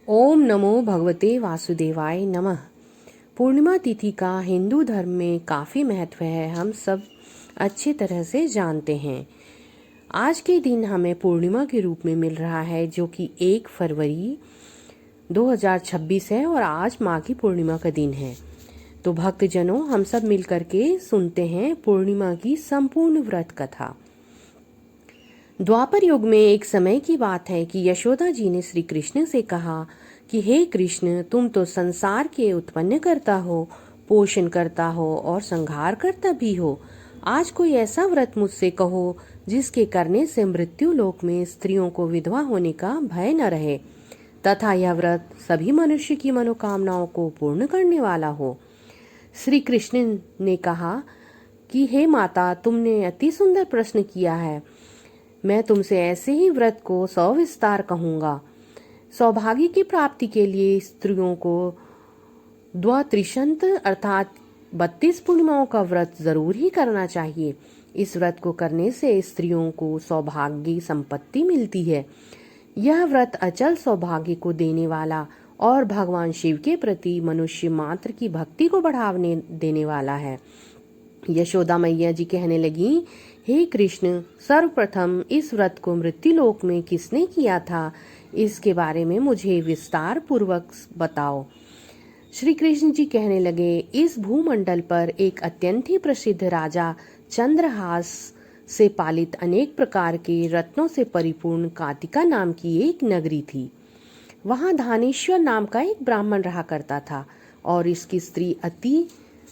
ओम नमो भगवते वासुदेवाय नमः। पूर्णिमा तिथि का हिंदू धर्म में काफ़ी महत्व है, हम सब अच्छी तरह से जानते हैं। आज के दिन हमें पूर्णिमा के रूप में मिल रहा है, जो कि 1 फरवरी 2026 है और आज माघी की पूर्णिमा का दिन है। तो भक्तजनों, हम सब मिल करके सुनते हैं पूर्णिमा की संपूर्ण व्रत कथा। द्वापर युग में एक समय की बात है कि यशोदा जी ने श्री कृष्ण से कहा कि हे कृष्ण, तुम तो संसार के उत्पन्न करता हो, पोषण करता हो और संहार करता भी हो। आज कोई ऐसा व्रत मुझसे कहो जिसके करने से मृत्यु लोक में स्त्रियों को विधवा होने का भय न रहे, तथा यह व्रत सभी मनुष्य की मनोकामनाओं को पूर्ण करने वाला हो। श्री कृष्ण ने कहा कि हे माता, तुमने अति सुंदर प्रश्न किया है। मैं तुमसे ऐसे ही व्रत को सविस्तार कहूंगा। सौभाग्य की प्राप्ति के लिए स्त्रियों को द्वात्रिशंत अर्थात 32 पूर्णिमाओं का व्रत जरूर ही करना चाहिए। इस व्रत को करने से स्त्रियों को सौभाग्य संपत्ति मिलती है। यह व्रत अचल सौभाग्य को देने वाला और भगवान शिव के प्रति मनुष्य मात्र की भक्ति को बढ़ाने देने वाला है। यशोदा मैया जी कहने लगी, हे कृष्ण, सर्वप्रथम इस व्रत को मृत्युलोक में किसने किया था, इसके बारे में मुझे विस्तार पूर्वक बताओ। श्री कृष्ण जी कहने लगे, इस भूमंडल पर एक अत्यंत ही प्रसिद्ध राजा चंद्रहास से पालित अनेक प्रकार के रत्नों से परिपूर्ण कातिका नाम की एक नगरी थी। वहां धानेश्वर नाम का एक ब्राह्मण रहा करता था और इसकी स्त्री अति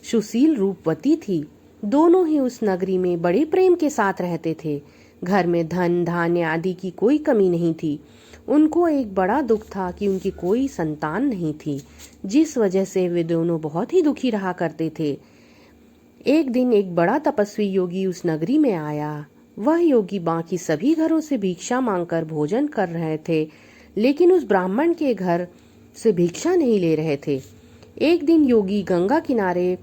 सुशील रूपवती थी। दोनों ही उस नगरी में बड़े प्रेम के साथ रहते थे। घर में धन धान्य आदि की कोई कमी नहीं थी। उनको एक बड़ा दुख था कि उनकी कोई संतान नहीं थी, जिस वजह से वे दोनों बहुत ही दुखी रहा करते थे। एक दिन एक बड़ा तपस्वी योगी उस नगरी में आया। वह योगी बाकी सभी घरों से भिक्षा मांगकर भोजन कर रहे थे, लेकिन उस ब्राह्मण के घर से भिक्षा नहीं ले रहे थे। एक दिन योगी गंगा किनारे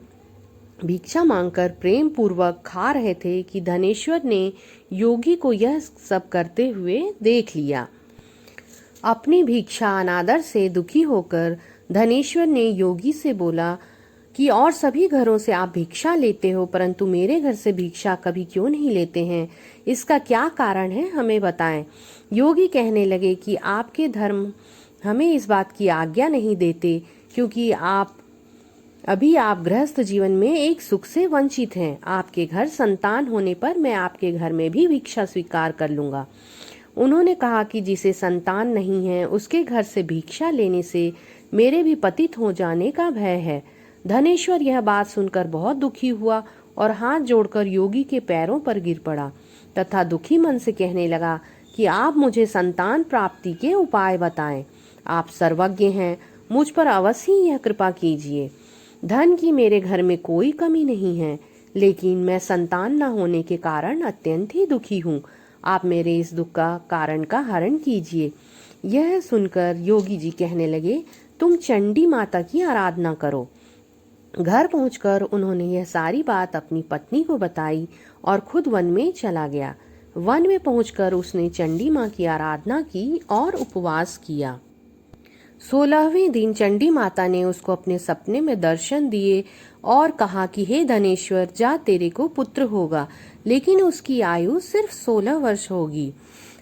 भिक्षा मांगकर प्रेम पूर्वक खा रहे थे कि धनेश्वर ने योगी को यह सब करते हुए देख लिया। अपनी भिक्षा अनादर से दुखी होकर धनेश्वर ने योगी से बोला कि और सभी घरों से आप भिक्षा लेते हो, परंतु मेरे घर से भिक्षा कभी क्यों नहीं लेते हैं? इसका क्या कारण है, हमें बताएं। योगी कहने लगे कि आपके धर्म हमें इस बात की आज्ञा नहीं देते, क्योंकि आप गृहस्थ जीवन में एक सुख से वंचित हैं। आपके घर संतान होने पर मैं आपके घर में भी भिक्षा स्वीकार कर लूंगा। उन्होंने कहा कि जिसे संतान नहीं है उसके घर से भिक्षा लेने से मेरे भी पतित हो जाने का भय है। धनेश्वर यह बात सुनकर बहुत दुखी हुआ और हाथ जोड़कर योगी के पैरों पर गिर पड़ा तथा दुखी मन से कहने लगा कि आप मुझे संतान प्राप्ति के उपाय बताएं। आप सर्वज्ञ हैं, मुझ पर अवश्य ही यह कृपा कीजिए। धन की मेरे घर में कोई कमी नहीं है, लेकिन मैं संतान न होने के कारण अत्यंत ही दुखी हूँ। आप मेरे इस दुख का कारण का हरण कीजिए। यह सुनकर योगी जी कहने लगे, तुम चंडी माता की आराधना करो। घर पहुंचकर उन्होंने यह सारी बात अपनी पत्नी को बताई और खुद वन में चला गया। वन में पहुंचकर उसने चंडी माँ की आराधना की और उपवास किया। 16वें दिन चंडी माता ने उसको अपने सपने में दर्शन दिए और कहा कि हे धनेश्वर, जा, तेरे को पुत्र होगा, लेकिन उसकी आयु सिर्फ 16 वर्ष होगी।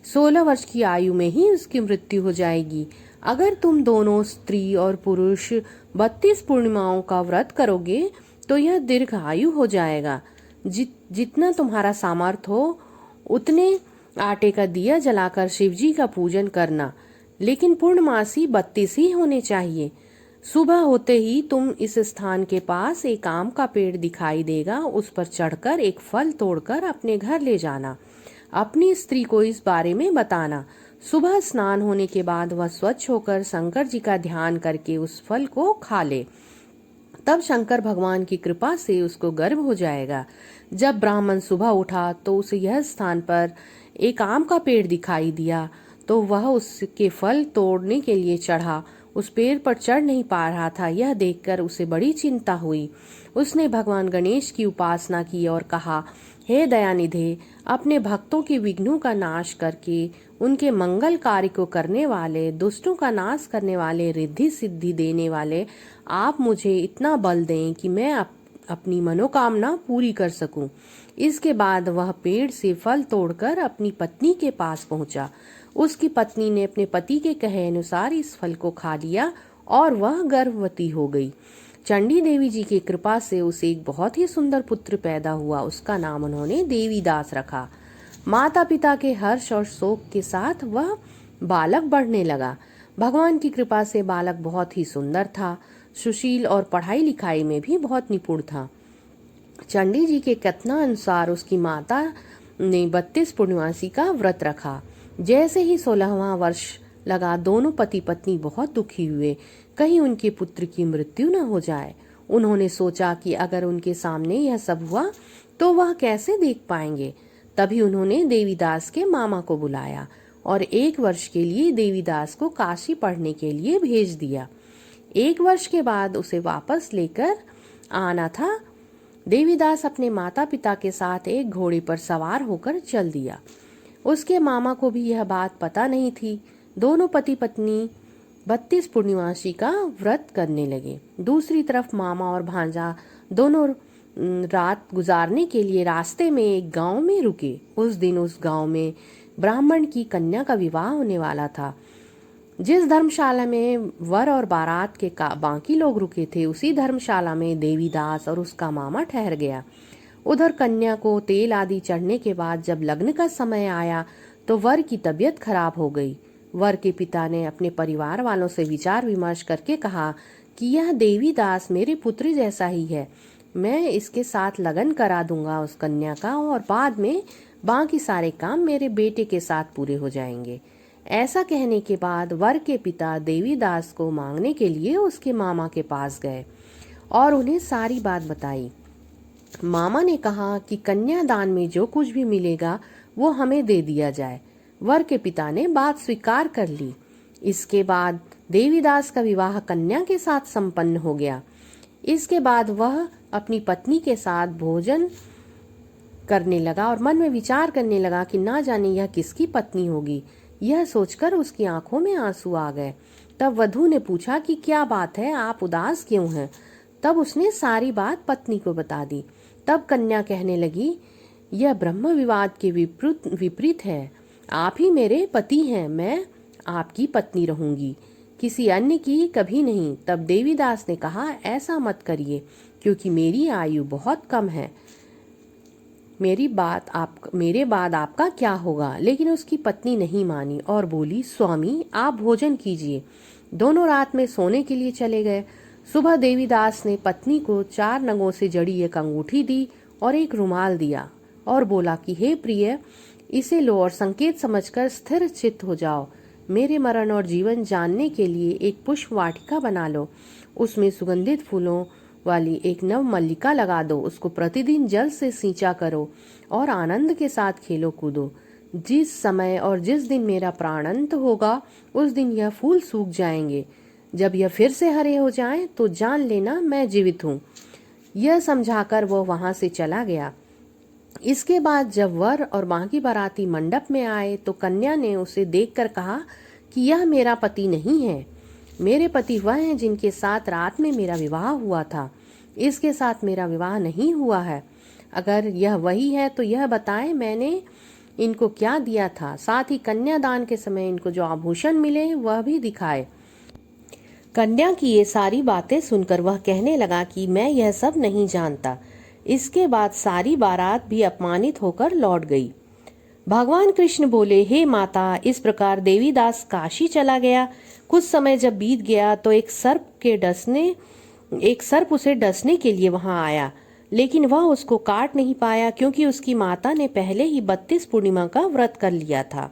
16 वर्ष की आयु में ही उसकी मृत्यु हो जाएगी। अगर तुम दोनों स्त्री और पुरुष 32 पूर्णिमाओं का व्रत करोगे तो यह दीर्घ आयु हो जाएगा। जितना तुम्हारा सामर्थ्य हो उतने आटे का दिया जलाकर शिवजी का पूजन करना, लेकिन पूर्णमासी 32 ही होने चाहिए। सुबह होते ही तुम इस स्थान के पास एक आम का पेड़ दिखाई देगा, उस पर चढ़कर एक फल तोड़कर अपने घर ले जाना। अपनी स्त्री को इस बारे में बताना। सुबह स्नान होने के बाद वह स्वच्छ होकर शंकर जी का ध्यान करके उस फल को खा ले। तब शंकर भगवान की कृपा से उसको गर्भ हो जाएगा। जब ब्राह्मण सुबह उठा तो उसे यह स्थान पर एक आम का पेड़ दिखाई दिया, तो वह उसके फल तोड़ने के लिए चढ़ा। उस पेड़ पर चढ़ नहीं पा रहा था। यह देखकर उसे बड़ी चिंता हुई। उसने भगवान गणेश की उपासना की और कहा, हे दयानिधे, अपने भक्तों के विघ्नों का नाश करके उनके मंगल कार्य को करने वाले, दुष्टों का नाश करने वाले, रिद्धि सिद्धि देने वाले आप मुझे इतना बल दें कि मैं अपनी मनोकामना पूरी कर सकूं। इसके बाद वह पेड़ से फल तोड़कर अपनी पत्नी के पास पहुंचा। उसकी पत्नी ने अपने पति के कहे अनुसार इस फल को खा लिया और वह गर्भवती हो गई। चंडी देवी जी की कृपा से उसे एक बहुत ही सुंदर पुत्र पैदा हुआ। उसका नाम उन्होंने देवीदास रखा। माता पिता के हर्ष और शोक के साथ वह बालक बढ़ने लगा। भगवान की कृपा से बालक बहुत ही सुंदर था, सुशील और पढ़ाई लिखाई में भी बहुत निपुण था। चंडी जी के कथनानुसार उसकी माता ने 32 पूर्णिमासी का व्रत रखा। जैसे ही 16वां वर्ष लगा, दोनों पति पत्नी बहुत दुखी हुए, कहीं उनके पुत्र की मृत्यु न हो जाए। उन्होंने सोचा कि अगर उनके सामने यह सब हुआ तो वह कैसे देख पाएंगे। तभी उन्होंने देवीदास के मामा को बुलाया और 1 वर्ष के लिए देवीदास को काशी पढ़ने के लिए भेज दिया। 1 वर्ष के बाद उसे वापस लेकर आना था। देवीदास अपने माता पिता के साथ एक घोड़े पर सवार होकर चल दिया। उसके मामा को भी यह बात पता नहीं थी। दोनों पति पत्नी 32 पूर्णिमासी का व्रत करने लगे। दूसरी तरफ मामा और भांजा दोनों रात गुजारने के लिए रास्ते में एक गांव में रुके। उस दिन उस गांव में ब्राह्मण की कन्या का विवाह होने वाला था। जिस धर्मशाला में वर और बारात के बाकी लोग रुके थे, उसी धर्मशाला में देवीदास और उसका मामा ठहर गया। उधर कन्या को तेल आदि चढ़ने के बाद जब लग्न का समय आया तो वर की तबीयत खराब हो गई। वर के पिता ने अपने परिवार वालों से विचार विमर्श करके कहा कि यह देवीदास मेरे पुत्र जैसा ही है, मैं इसके साथ लगन करा दूंगा उस कन्या का, और बाद में बाकी सारे काम मेरे बेटे के साथ पूरे हो जाएंगे। ऐसा कहने के बाद वर के पिता देवीदास को मांगने के लिए उसके मामा के पास गए और उन्हें सारी बात बताई। मामा ने कहा कि कन्यादान में जो कुछ भी मिलेगा वो हमें दे दिया जाए। वर के पिता ने बात स्वीकार कर ली। इसके बाद देवीदास का विवाह कन्या के साथ संपन्न हो गया। इसके बाद वह अपनी पत्नी के साथ भोजन करने लगा और मन में विचार करने लगा कि ना जाने यह किसकी पत्नी होगी। यह सोचकर उसकी आंखों में आंसू आ गए। तब वधू ने पूछा कि क्या बात है, आप उदास क्यों हैं? तब उसने सारी बात पत्नी को बता दी। तब कन्या कहने लगी, यह ब्रह्म विवाद के विपरीत है। आप ही मेरे पति हैं, मैं आपकी पत्नी रहूंगी, किसी अन्य की कभी नहीं। तब देवीदास ने कहा, ऐसा मत करिए, क्योंकि मेरी आयु बहुत कम है। मेरे बाद आपका क्या होगा? लेकिन उसकी पत्नी नहीं मानी और बोली, स्वामी आप भोजन कीजिए। दोनों रात में सोने के लिए चले गए। सुबह देवीदास ने पत्नी को 4 नगों से जड़ी एक अंगूठी दी और एक रुमाल दिया और बोला कि हे प्रिय, इसे लो और संकेत समझकर स्थिर चित्त हो जाओ। मेरे मरण और जीवन जानने के लिए एक पुष्प वाटिका बना लो। उसमें सुगंधित फूलों वाली एक नव मल्लिका लगा दो। उसको प्रतिदिन जल से सींचा करो और आनंद के साथ खेलो कूदो। जिस समय और जिस दिन मेरा प्राणांत होगा उस दिन यह फूल सूख जाएंगे। जब यह फिर से हरे हो जाएं तो जान लेना मैं जीवित हूँ। यह समझाकर वो वहां से चला गया। इसके बाद जब वर और बाकी बाराती मंडप में आए तो कन्या ने उसे देखकर कहा कि यह मेरा पति नहीं है। मेरे पति वह हैं जिनके साथ रात में मेरा विवाह हुआ था। इसके साथ मेरा विवाह नहीं हुआ है। अगर यह वही है तो यह बताएं मैंने इनको क्या दिया था, साथ ही कन्यादान के समय इनको जो आभूषण मिले वह भी दिखाए। कन्या की ये सारी बातें सुनकर वह कहने लगा कि मैं यह सब नहीं जानता। इसके बाद सारी बारात भी अपमानित होकर लौट गई। भगवान कृष्ण बोले, हे माता, इस प्रकार देवीदास काशी चला गया। कुछ समय जब बीत गया तो एक सर्प उसे डसने के लिए वहां आया, लेकिन वह उसको काट नहीं पाया क्योंकि उसकी माता ने पहले ही 32 पूर्णिमा का व्रत कर लिया था।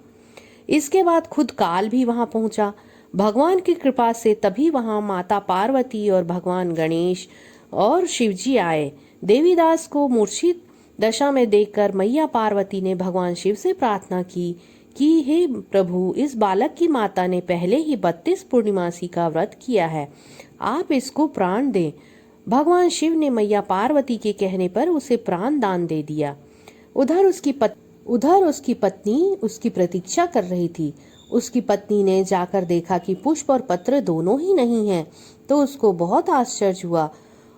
इसके बाद खुद काल भी वहां पहुंचा। भगवान की कृपा से तभी वहां माता पार्वती और भगवान गणेश और शिवजी आए। देवीदास को मूर्छित दशा में देखकर मैया पार्वती ने भगवान शिव से प्रार्थना की कि हे प्रभु, इस बालक की माता ने पहले ही 32 पूर्णिमासी का व्रत किया है, आप इसको प्राण दें। भगवान शिव ने मैया पार्वती के कहने पर उसे प्राण दान दे दिया। उधर उसकी उधर उसकी पत्नी उसकी प्रतीक्षा कर रही थी। उसकी पत्नी ने जाकर देखा कि पुष्प और पत्र दोनों ही नहीं हैं, तो उसको बहुत आश्चर्य हुआ।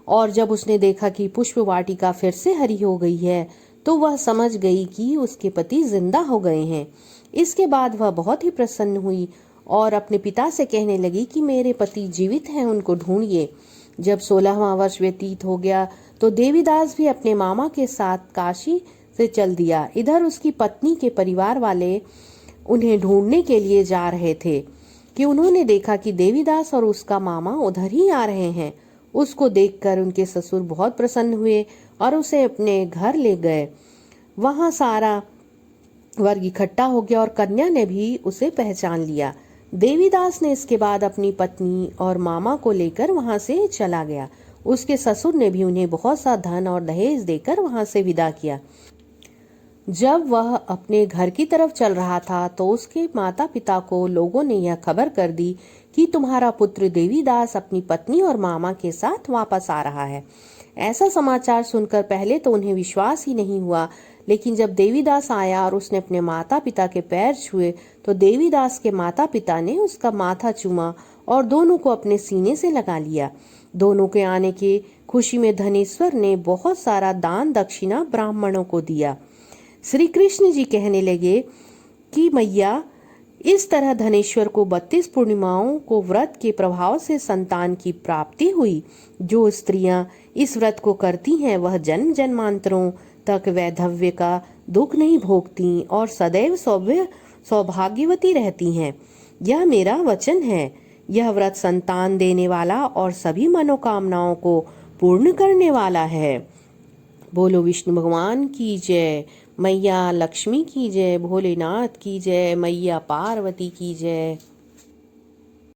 और जब उसने देखा कि पुष्प वाटिका फिर से हरी हो गई है, तो वह समझ गई कि उसके पति जिंदा हो गए हैं। इसके बाद वह बहुत ही प्रसन्न हुई और अपने पिता से कहने लगी कि मेरे पति जीवित हैं, उनको ढूंढिए। जब 16वां वर्ष व्यतीत हो गया तो देवीदास भी अपने मामा के साथ काशी से चल दिया। इधर उसकी पत्नी के परिवार वाले उन्हें ढूंढने के लिए जा रहे थे कि उन्होंने देखा कि देवीदास और उसका मामा उधर ही आ रहे हैं। उसको देखकर उनके ससुर बहुत प्रसन्न हुए और उसे अपने घर ले गए। वहां सारा वर्ग इकट्ठा हो गया और कन्या ने भी उसे पहचान लिया। देवीदास ने इसके बाद अपनी पत्नी और मामा को लेकर वहां से चला गया। उसके ससुर ने भी उन्हें बहुत सा धन और दहेज देकर वहां से विदा किया। जब वह अपने घर की तरफ चल रहा था तो उसके माता पिता को लोगों ने यह खबर कर दी कि तुम्हारा पुत्र देवीदास अपनी पत्नी और मामा के साथ वापस आ रहा है। ऐसा समाचार सुनकर पहले तो उन्हें विश्वास ही नहीं हुआ, लेकिन जब देवीदास आया और उसने अपने माता पिता के पैर छुए तो देवीदास के माता पिता ने उसका माथा चूमा और दोनों को अपने सीने से लगा लिया। दोनों के आने की खुशी में धनेश्वर ने बहुत सारा दान दक्षिणा ब्राह्मणों को दिया। श्री कृष्ण जी कहने लगे कि मैया, इस तरह धनेश्वर को 32 पूर्णिमाओं को व्रत के प्रभाव से संतान की प्राप्ति हुई। जो स्त्रियां इस व्रत को करती हैं वह जन्म जन्मांतरों तक वैधव्य का दुख नहीं भोगती और सदैव सौभाग्यवती रहती हैं। यह मेरा वचन है। यह व्रत संतान देने वाला और सभी मनोकामनाओं को पूर्ण करने वाला है। बोलो विष्णु भगवान की जय, मैया लक्ष्मी की जय, भोलेनाथ की जय, मैया पार्वती की जय।